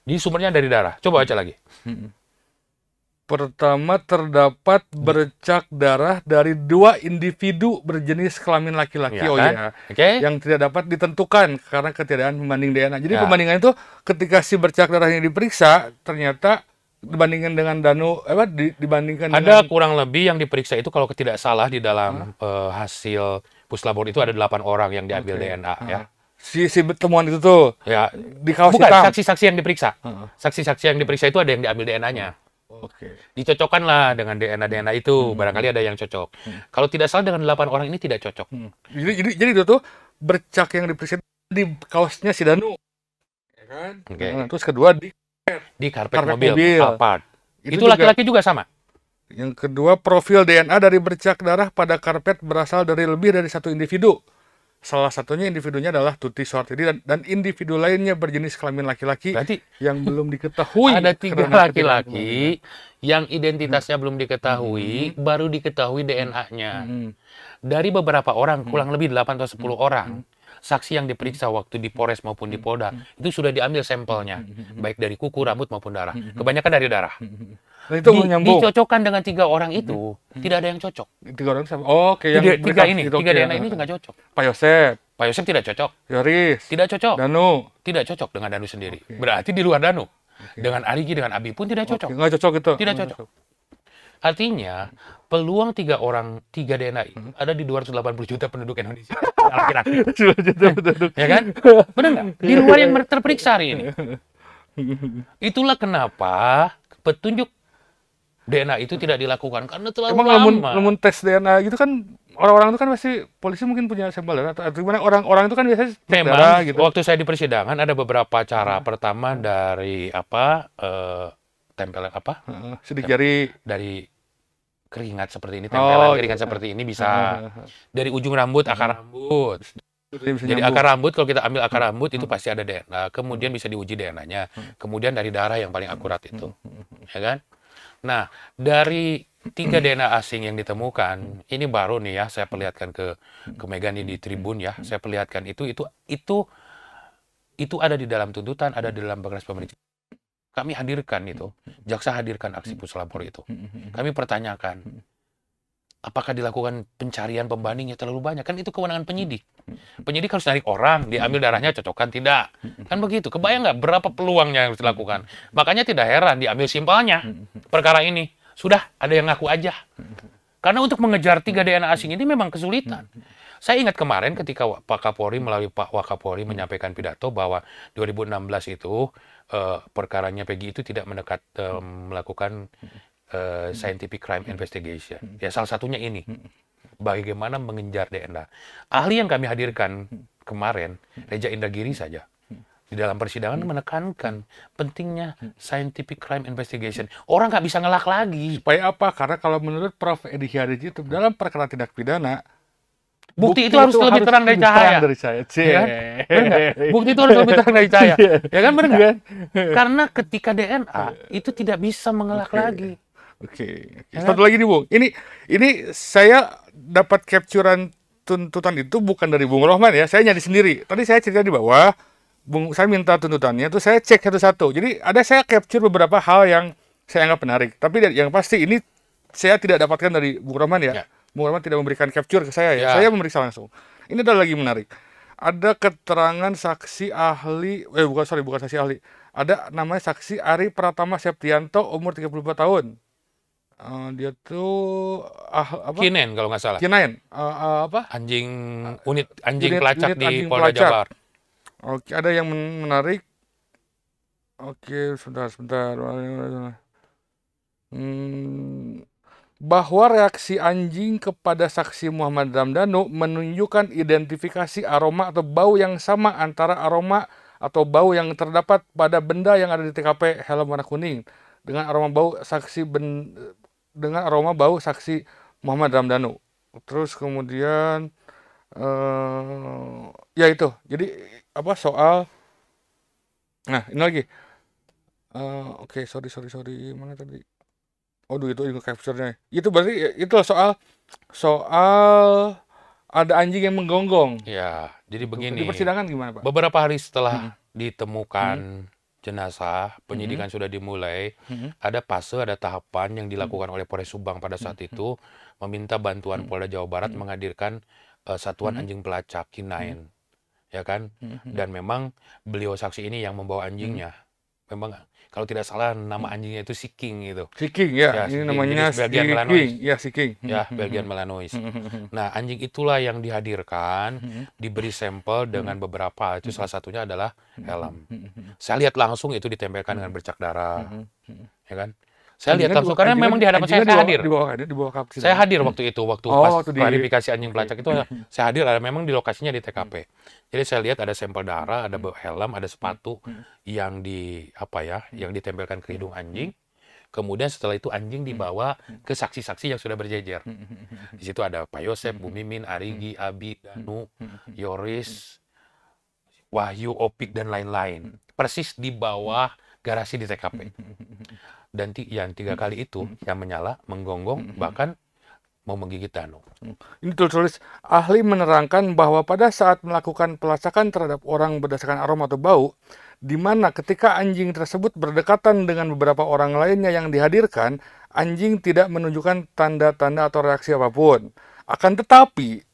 Di sumbernya dari darah. Coba baca lagi. Pertama, terdapat bercak darah dari 2 individu berjenis kelamin laki-laki. Ya, Oh kan? ya. Okay. Yang tidak dapat ditentukan karena ketiadaan pembanding DNA. Jadi pembandingan itu ketika si bercak darahnya diperiksa, ternyata dibandingkan dengan Danu, dibandingkan ada kurang lebih yang diperiksa itu kalau tidak salah di dalam hasil puslabor itu ada 8 orang yang diambil DNA ya. Si temuan itu tuh ya di kaos bukan hitam. Saksi-saksi yang diperiksa. Saksi-saksi yang diperiksa itu ada yang diambil DNA-nya. Dicocokkanlah dengan DNA itu, barangkali ada yang cocok. Kalau tidak salah dengan 8 orang ini tidak cocok. Jadi itu tuh bercak yang diperiksa di kaosnya si Danu. Ya kan? Terus kedua di karpet mobil. Alphard. Itu laki-laki juga sama. Yang kedua, profil DNA dari bercak darah pada karpet berasal dari lebih dari 1 individu. Salah satunya individunya adalah Tuti Suhartidi dan individu lainnya berjenis kelamin laki-laki yang belum diketahui. Ada 3 laki-laki yang identitasnya belum diketahui, baru diketahui DNA-nya. Dari beberapa orang, kurang lebih 8 atau 10 orang, saksi yang diperiksa waktu di Polres maupun di Polda, itu sudah diambil sampelnya, baik dari kuku, rambut maupun darah. Kebanyakan dari darah. Dan itu dicocokkan dengan 3 orang itu, tidak ada yang cocok. 3 orang sama. Oh, oke. Yang 3 DNA ini nggak cocok. Pak Yosep tidak cocok. Yoris tidak cocok. Danu tidak cocok dengan Danu sendiri. Berarti di luar Danu. Dengan Arigi, dengan Abi pun tidak cocok. Nggak cocok itu. Tidak cocok. Artinya, peluang 3 DNA ada di 280 juta penduduk Indonesia. Laki-laki. Ya kan? Benar nggak? Di luar yang terperiksa hari ini. Itulah kenapa petunjuk DNA itu tidak dilakukan karena terlalu lama. Emang tes DNA gitu kan orang-orang itu kan pasti polisi mungkin punya sampel darah atau gimana, orang-orang itu kan biasanya memang darah, gitu. Waktu saya di persidangan ada beberapa cara. Pertama dari tempelan sidik jari dari keringat seperti ini, tempelan keringat seperti ini bisa dari ujung rambut, akar rambut. Jadi akar rambut, kalau kita ambil akar rambut itu pasti ada DNA, kemudian bisa diuji DNA-nya, kemudian dari darah yang paling akurat itu, ya kan? Nah, dari 3 DNA asing yang ditemukan, ini baru nih ya, saya perlihatkan ke Mega nih di Tribun ya, saya perlihatkan itu ada di dalam tuntutan, ada di dalam berkas pemeriksaan. Kami hadirkan itu, jaksa hadirkan aksi puslapor itu. Kami pertanyakan, apakah dilakukan pencarian pembandingnya terlalu banyak? Kan itu kewenangan penyidik. Penyidik harus narik orang, diambil darahnya, cocokkan, tidak. Kan begitu. Kebayang nggak berapa peluangnya yang harus dilakukan? Makanya tidak heran diambil simpelnya perkara ini. Sudah, ada yang ngaku aja. Karena untuk mengejar 3 DNA asing ini memang kesulitan. Saya ingat kemarin ketika Pak Kapolri melalui Pak Wakapolri menyampaikan pidato bahwa 2016 itu perkaranya Peggy itu tidak melakukan scientific crime investigation. Ya salah satunya ini. Bagaimana mengejar DNA. Ahli yang kami hadirkan kemarin, Reja Indragiri saja, di dalam persidangan menekankan pentingnya scientific crime investigation. Orang nggak bisa ngelak lagi. Supaya apa? Karena kalau menurut Prof. Edi Hyariji itu dalam perkara tindak pidana, Bukti itu harus lebih terang dari cahaya. Ya kan? Bener nggak? Bukti itu harus lebih terang dari cahaya. Ya kan, benar nggak? Karena ketika DNA itu tidak bisa mengelak lagi. Oke. Satu lagi nih, Bung. Ini saya dapat capturean tuntutan itu bukan dari Bung Rohman ya. Saya nyari sendiri. Tadi saya cerita di bawah, saya minta tuntutannya, tuh saya cek satu-satu. Jadi saya capture beberapa hal yang saya anggap menarik. Tapi yang pasti ini saya tidak dapatkan dari Bung Rohman ya. Bung Rohman tidak memberikan capture ke saya ya. Saya memeriksa langsung. Ini adalah lagi menarik. Ada keterangan saksi ahli, bukan saksi ahli. Ada namanya saksi Ari Pratama Septianto, umur 34 tahun. Dia tuh apa? Kinen kalau nggak salah. Kinen. Unit anjing pelacak di Polda Jabar. Oke, ada yang menarik. Oke, sebentar. Bahwa reaksi anjing kepada saksi Muhammad Ramdhanu menunjukkan identifikasi aroma atau bau yang sama antara aroma atau bau yang terdapat pada benda yang ada di TKP helm warna kuning dengan aroma bau saksi Muhammad Ramdhanu. Terus kemudian ya itu. Jadi soal ini lagi. Oke, sorry. Mana tadi? Itu juga capture-nya. Itu berarti itu soal ada anjing yang menggonggong. Ya, jadi begini. Di persidangan gimana, Pak? Beberapa hari setelah ditemukan jenazah, penyidikan sudah dimulai, ada tahapan yang dilakukan oleh Polres Subang pada saat itu, meminta bantuan Polda Jawa Barat menghadirkan satuan anjing pelacak K9, ya kan? Dan memang beliau saksi ini yang membawa anjingnya. Memang kalau tidak salah nama anjingnya itu Si King gitu. Si King ya, ini namanya Belgian Malinois. Ya, Si King. Ya, Belgian Malinois. Nah, anjing itulah yang dihadirkan, diberi sampel dengan beberapa, itu salah satunya adalah helm. Saya lihat langsung itu ditempelkan dengan bercak darah. Ya kan? Saya lihat langsung karena memang di hadapan saya hadir. Saya hadir waktu itu, waktu klarifikasi anjing pelacak itu saya hadir, memang di lokasinya di TKP. Jadi saya lihat ada sampel darah, ada helm, ada sepatu yang yang ditempelkan ke hidung anjing. Kemudian setelah itu anjing dibawa ke saksi-saksi yang sudah berjejer. Di situ ada Pak Yosep, Bu Mimin, Arigi, Abi, Danu, Yoris, Wahyu, Opik dan lain-lain. Persis di bawah garasi di TKP. Dan yang 3 kali itu yang menyala, menggonggong, bahkan mau menggigit Danu. Ini tulis ahli menerangkan bahwa pada saat melakukan pelacakan terhadap orang berdasarkan aroma atau bau, di mana ketika anjing tersebut berdekatan dengan beberapa orang lainnya yang dihadirkan, anjing tidak menunjukkan tanda-tanda atau reaksi apapun. Akan tetapi,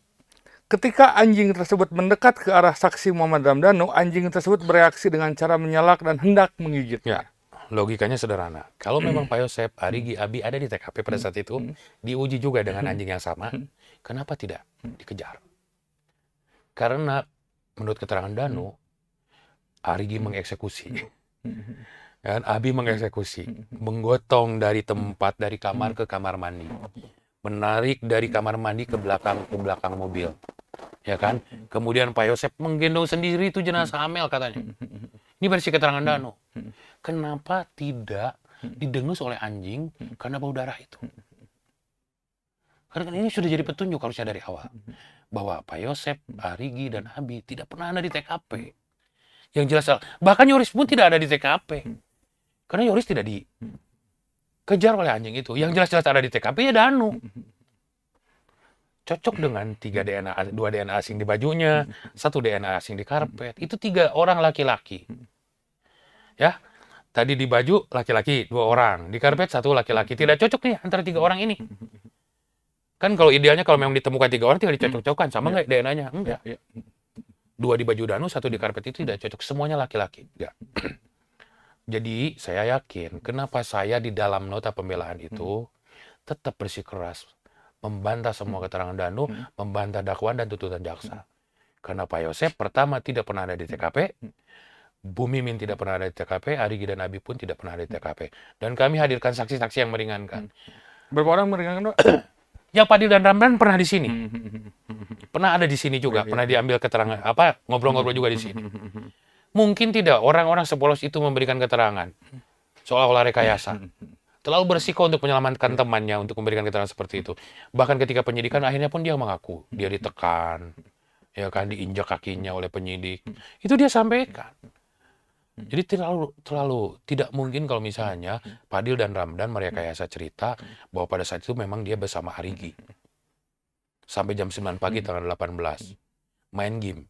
ketika anjing tersebut mendekat ke arah saksi Muhammad Ramdhanu, anjing tersebut bereaksi dengan cara menyalak dan hendak menggigitnya. Logikanya sederhana. Kalau memang Pak Yosep, Arigi, Abi ada di TKP pada saat itu, diuji juga dengan anjing yang sama, kenapa tidak dikejar? Karena menurut keterangan Danu, Arigi mengeksekusi, dan Abi mengeksekusi, menggotong dari tempat, dari kamar ke kamar mandi, menarik dari kamar mandi ke belakang mobil, ya kan? Kemudian Pak Yosep menggendong sendiri itu jenazah Amel katanya. Ini versi keterangan Danu. Kenapa tidak didengus oleh anjing karena bau darah itu? Karena kan ini sudah jadi petunjuk harusnya dari awal. Bahwa Pak Yosep, Arigi, dan Abi tidak pernah ada di TKP. Yang jelas, bahkan Yoris pun tidak ada di TKP. Karena Yoris tidak dikejar oleh anjing itu. Yang jelas-jelas ada di TKP ya Danu. Cocok dengan 2 DNA asing di bajunya, 1 DNA asing di karpet. Itu 3 orang laki-laki. Ya, tadi di baju laki-laki 2 orang, di karpet 1 laki-laki. Tidak cocok nih antara 3 orang ini. Kan kalau idealnya kalau memang ditemukan 3 orang tinggal dicocok-cocokkan, sama nggak DNA-nya? Enggak. 2 di baju Danu, 1 di karpet itu tidak cocok, semuanya laki-laki. Enggak. Jadi saya yakin kenapa saya di dalam nota pembelaan itu tetap bersikeras membantah semua keterangan Danu, membantah dakwaan dan tuntutan jaksa. Karena Pak Yosep pertama tidak pernah ada di TKP, Bu Mimin tidak pernah ada di TKP, Arigi dan Abi pun tidak pernah ada di TKP. Dan kami hadirkan saksi-saksi yang meringankan. Berapa orang meringankan, Pak? Yang Padil dan Ramdan pernah di sini. Pernah ada di sini juga, pernah diambil keterangan, ngobrol-ngobrol juga di sini. Mungkin tidak orang-orang sepolos itu memberikan keterangan seolah-olah rekayasa. terlalu berisiko untuk menyelamatkan temannya untuk memberikan keterangan seperti itu. Bahkan ketika penyidikan akhirnya pun dia mengaku, dia ditekan, ya kan, diinjak kakinya oleh penyidik. Itu dia sampaikan. Jadi terlalu tidak mungkin kalau misalnya Fadil dan Ramdan merekayasa cerita bahwa pada saat itu memang dia bersama Arigi. Sampai jam 9 pagi tanggal 18. Main game.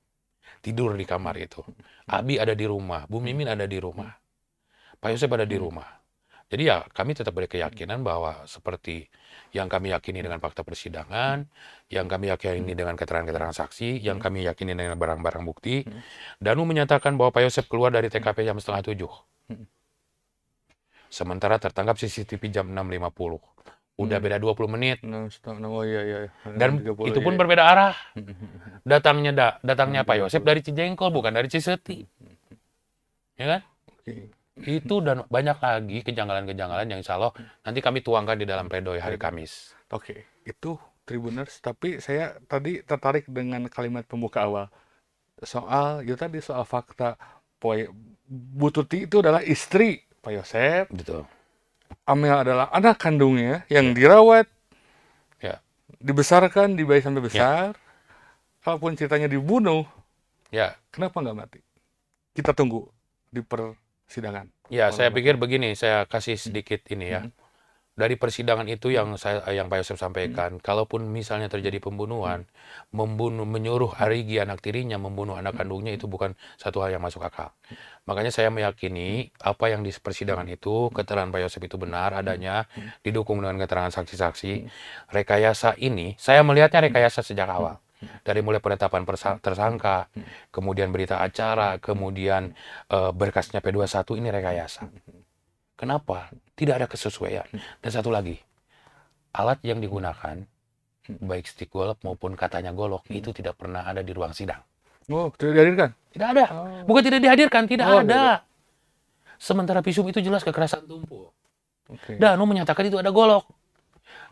Tidur di kamar itu. Abi ada di rumah, Bu Mimin ada di rumah. Pak Yosep ada di rumah. Jadi ya kami tetap berkeyakinan bahwa seperti yang kami yakini dengan fakta persidangan, yang kami yakini dengan keterangan-keterangan saksi, yang kami yakini dengan barang-barang bukti. Danu menyatakan bahwa Pak Yosep keluar dari TKP jam 6:30. Sementara tertangkap CCTV jam 6.50. Udah beda 20 menit. Oh iya. Dan 30, itu pun iya. berbeda arah. Datangnya Pak Yosep dari Cijengkol, bukan dari Ciseti. Ya kan? Oke. Itu dan banyak lagi kejanggalan-kejanggalan yang insya Allah nanti kami tuangkan di dalam pledoi hari Kamis. Oke, itu Tribuners. Tapi saya tadi tertarik dengan kalimat pembuka awal. Soal fakta Bu Tuti itu adalah istri Pak Yosep. Betul. Amel adalah anak kandungnya yang dirawat, Ya. dibesarkan, dibayi sampai besar. Kalaupun ceritanya dibunuh, Ya. kenapa nggak mati? Kita tunggu di persidangan. Ya, saya pikir begini, saya kasih sedikit ini ya. Dari persidangan itu yang Pak Yosep sampaikan, kalaupun misalnya terjadi pembunuhan, menyuruh Arigi anak tirinya membunuh anak kandungnya itu bukan satu hal yang masuk akal. Makanya saya meyakini apa yang di persidangan itu, keterangan Pak Yosep itu benar adanya, didukung dengan keterangan saksi-saksi. Rekayasa ini, saya melihatnya rekayasa sejak awal. Dari mulai penetapan tersangka, kemudian berita acara, kemudian berkasnya P21 ini rekayasa. Kenapa? Tidak ada kesesuaian. Dan satu lagi, alat yang digunakan, baik stick golok maupun katanya golok, itu tidak pernah ada di ruang sidang. Oh, tidak dihadirkan? Tidak ada. Bukan tidak dihadirkan, tidak ada. Tidak. Sementara visum itu jelas kekerasan tumpul. Okay. Danu menyatakan itu ada golok.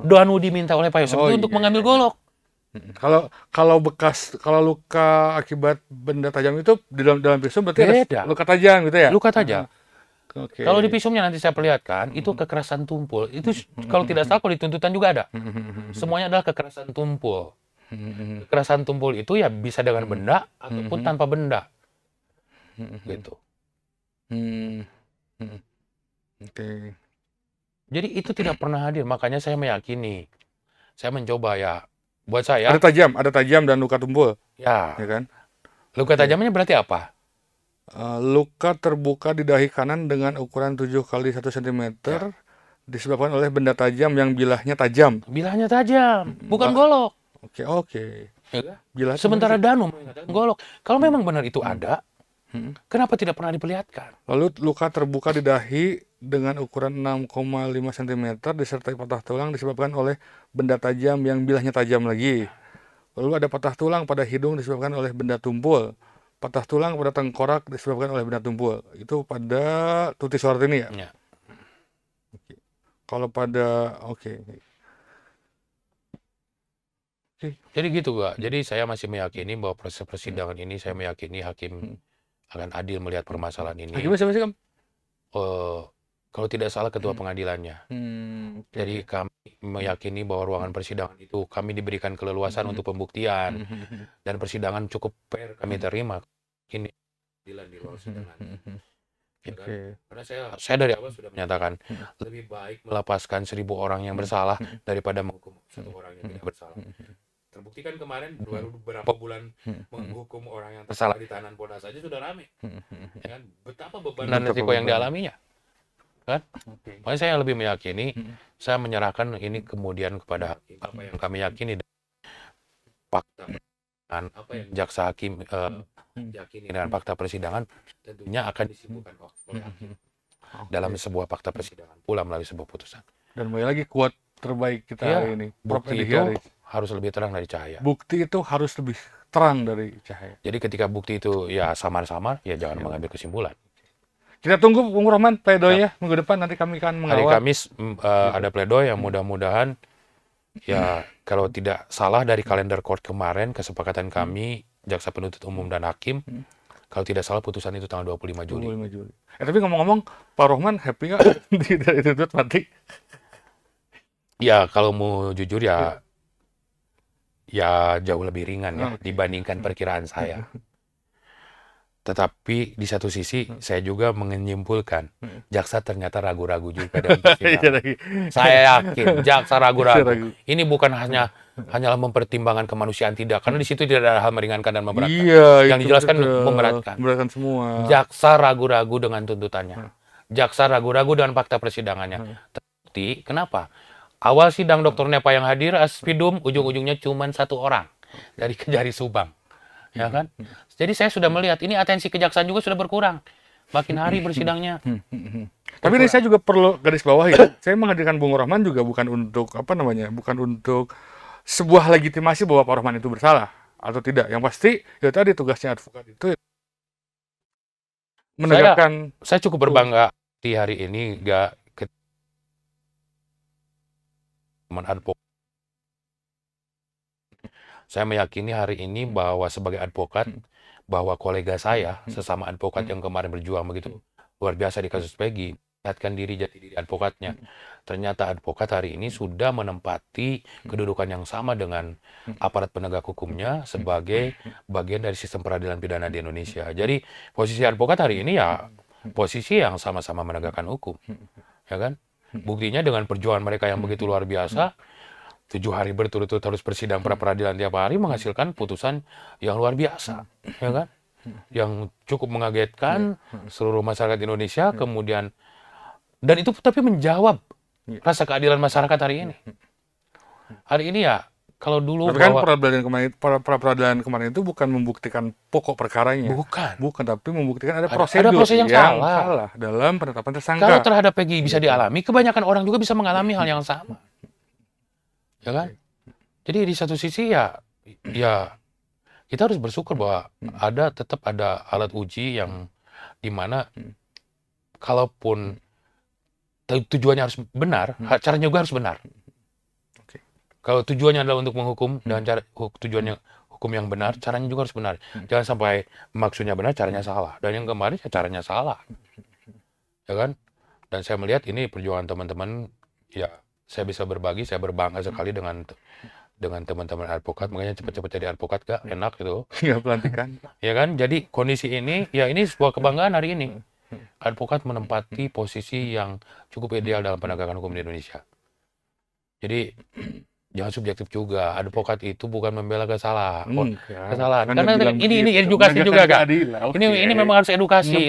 Danu diminta oleh Pak Yosep untuk mengambil golok. Kalau luka akibat benda tajam itu di dalam visum berarti ada luka tajam gitu ya? Luka tajam. Okay. Kalau di visumnya nanti saya perlihatkan, itu kekerasan tumpul. Itu kalau tidak salah, kalau di tuntutan juga ada. Semuanya adalah kekerasan tumpul. Kekerasan tumpul itu ya bisa dengan benda ataupun tanpa benda. Gitu. Okay. Jadi itu tidak pernah hadir. Makanya saya meyakini. Saya mencoba ya. Buat saya. Ada tajam dan luka tumpul. Ya kan? Luka tajamnya berarti apa? Luka terbuka di dahi kanan dengan ukuran 7 kali 1 cm disebabkan oleh benda tajam yang bilahnya tajam. Bilahnya tajam, bukan golok. Oke. Ya, sementara Danu golok. Kalau memang benar itu ada, kenapa tidak pernah diperlihatkan? Lalu luka terbuka di dahi dengan ukuran 6,5 cm disertai patah tulang disebabkan oleh benda tajam yang bilahnya tajam lagi. Lalu ada patah tulang pada hidung disebabkan oleh benda tumpul. Patah tulang pada tengkorak disebabkan oleh benda tumpul. Itu pada Tuti Suhartini ya? Ya. Okay. Kalau pada Jadi gitu, Pak. Jadi saya masih meyakini bahwa proses persidangan ini, saya meyakini hakim akan adil melihat permasalahan ini. Hakimnya siapa sih, Kam? Kalau tidak salah ketua pengadilannya. Jadi kami meyakini bahwa ruangan persidangan itu kami diberikan keleluasan untuk pembuktian dan persidangan cukup fair kami terima. Ini di ruang sidang nanti. Ya kan? Karena saya dari awal sudah menyatakan lebih baik melepaskan 1.000 orang yang bersalah daripada menghukum 1 orang yang tidak bersalah. Terbukti kan kemarin baru beberapa bulan menghukum orang yang tersalah di tahanan Polda saja sudah rame. Ya kan? Betapa beban dan risiko yang dialaminya. Kan? Makanya saya lebih meyakini, saya menyerahkan ini kemudian kepada hakim. Apa yang kami yakini fakta persidangan, apa yang jaksa hakim yakini dengan fakta persidangan, tentunya akan disimpulkan oleh hakim dalam sebuah fakta persidangan pula melalui sebuah putusan. Dan mulai lagi kuat terbaik kita hari ini. Bukti itu harus lebih terang dari cahaya. Bukti itu harus lebih terang dari cahaya. Jadi ketika bukti itu ya samar-samar, ya jangan mengambil kesimpulan. Kita tunggu Bung Rohman pledoinya minggu depan, nanti kami akan mengawal. Hari Kamis ada pledoi yang mudah-mudahan ya kalau tidak salah dari kalender court kemarin kesepakatan kami jaksa penuntut umum dan hakim Kalau tidak salah putusan itu tanggal 25 Juli. 25 Juli. Tapi ngomong-ngomong, Pak Rohman happy nggak dituntut mati? Ya, kalau mau jujur ya, ya jauh lebih ringan ya dibandingkan perkiraan saya. Tetapi di satu sisi saya juga menyimpulkan jaksa ternyata ragu-ragu juga dalam persidangan. Saya yakin jaksa ragu-ragu. Ini bukan hanyalah mempertimbangkan kemanusiaan, tidak, karena di situ tidak ada hal meringankan dan memberatkan. Yang dijelaskan memberatkan. Memberatkan semua. Jaksa ragu-ragu dengan tuntutannya. Jaksa ragu-ragu dengan fakta persidangannya. Terbukti, kenapa? Awal sidang Dr. Nepa yang hadir, aspidum, ujung-ujungnya cuma 1 orang dari Kejari Subang. Ya kan? Jadi saya sudah melihat ini atensi kejaksaan juga sudah berkurang. Makin hari bersidangnya. Tapi ini saya juga perlu garis bawahi. Saya menghadirkan Bung Rohman juga bukan untuk bukan untuk sebuah legitimasi bahwa Pak Rohman itu bersalah atau tidak. Yang pasti ya tadi tugasnya advokat itu menegakkan. Saya cukup berbangga di hari ini teman advokat. Saya meyakini hari ini bahwa sebagai advokat, bahwa kolega saya, sesama advokat yang kemarin berjuang begitu luar biasa di kasus Peggy, lihatkan diri jati diri advokatnya. Ternyata advokat hari ini sudah menempati kedudukan yang sama dengan aparat penegak hukumnya sebagai bagian dari sistem peradilan pidana di Indonesia. Jadi posisi advokat hari ini ya posisi yang sama-sama menegakkan hukum, ya kan? Buktinya dengan perjuangan mereka yang begitu luar biasa. 7 hari berturut-turut harus bersidang pra-peradilan tiap hari menghasilkan putusan yang luar biasa, ya kan? Yang cukup mengagetkan seluruh masyarakat Indonesia, kemudian dan itu tapi menjawab rasa keadilan masyarakat hari ini. Hari ini ya kalau dulu tapi kan pra-peradilan kemarin itu bukan membuktikan pokok perkaranya. Bukan, tapi membuktikan ada prosedur yang salah dalam penetapan tersangka. Kalau terhadap Peggy bisa dialami, kebanyakan orang juga bisa mengalami hal yang sama. Ya kan? Jadi di satu sisi ya kita harus bersyukur bahwa tetap ada alat uji yang dimana kalaupun tujuannya harus benar, caranya juga harus benar. Kalau tujuannya adalah untuk menghukum dengan cara tujuannya hukum yang benar, caranya juga harus benar. Jangan sampai maksudnya benar, caranya salah. Dan yang kemarin ya caranya salah. Ya kan? Dan saya melihat ini perjuangan teman-teman ya. Saya bisa berbagi, saya berbangga sekali dengan teman-teman advokat. Makanya cepat-cepat jadi advokat gak enak gitu. Ya pelantikan. Ya kan, jadi kondisi ini, ya ini sebuah kebanggaan hari ini. Advokat menempati posisi yang cukup ideal dalam penegakan hukum di Indonesia. Jadi jangan subjektif juga. Advokat itu bukan membela kesalahan. Karena ini edukasi juga Kak. Ini memang harus edukasi.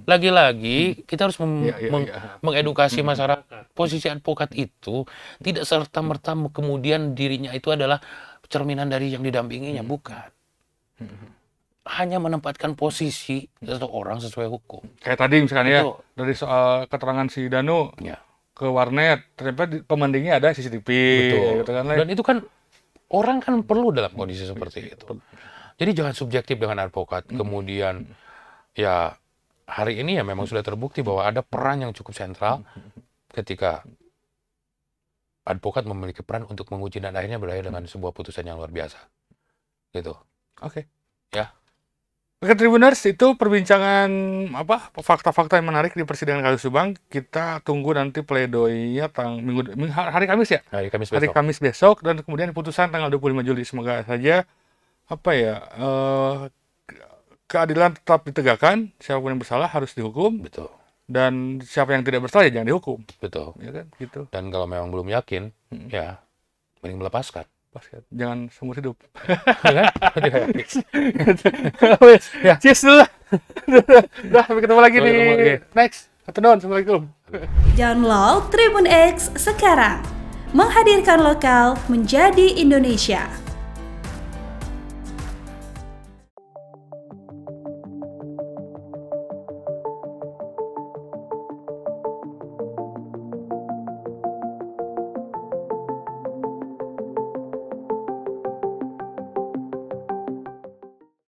Lagi-lagi kita harus mengedukasi masyarakat. Posisi advokat itu tidak serta-merta kemudian dirinya itu adalah cerminan dari yang didampinginya, bukan. Hanya menempatkan posisi seseorang sesuai hukum. Kayak tadi misalkan ya, dari soal keterangan si Danu ke warnet, ternyata pemandingnya ada CCTV. Betul. Gitu kan, dan itu kan orang kan perlu dalam kondisi seperti itu. Jadi jangan subjektif dengan advokat. Kemudian ya hari ini ya memang sudah terbukti bahwa ada peran yang cukup sentral ketika advokat memiliki peran untuk menguji dan akhirnya berakhir dengan sebuah putusan yang luar biasa. Gitu. Oke. Ya. Oke, Tribuners, itu perbincangan fakta-fakta yang menarik di persidangan kasus Subang. Kita tunggu nanti pledoinya hari Kamis ya? Hari Kamis besok dan kemudian putusan tanggal 25 Juli. Semoga saja keadilan tetap ditegakkan, siapapun yang bersalah harus dihukum. Betul. Dan siapa yang tidak bersalah ya jangan dihukum. Betul. Ya kan? Gitu. Dan kalau memang belum yakin, ya mending melepaskan. Jangan seumur hidup. Ya. Cheers dulu lah. Udah, sampai ketemu lagi di next. Assalamualaikum. Download Tribun X sekarang. Menghadirkan lokal menjadi Indonesia.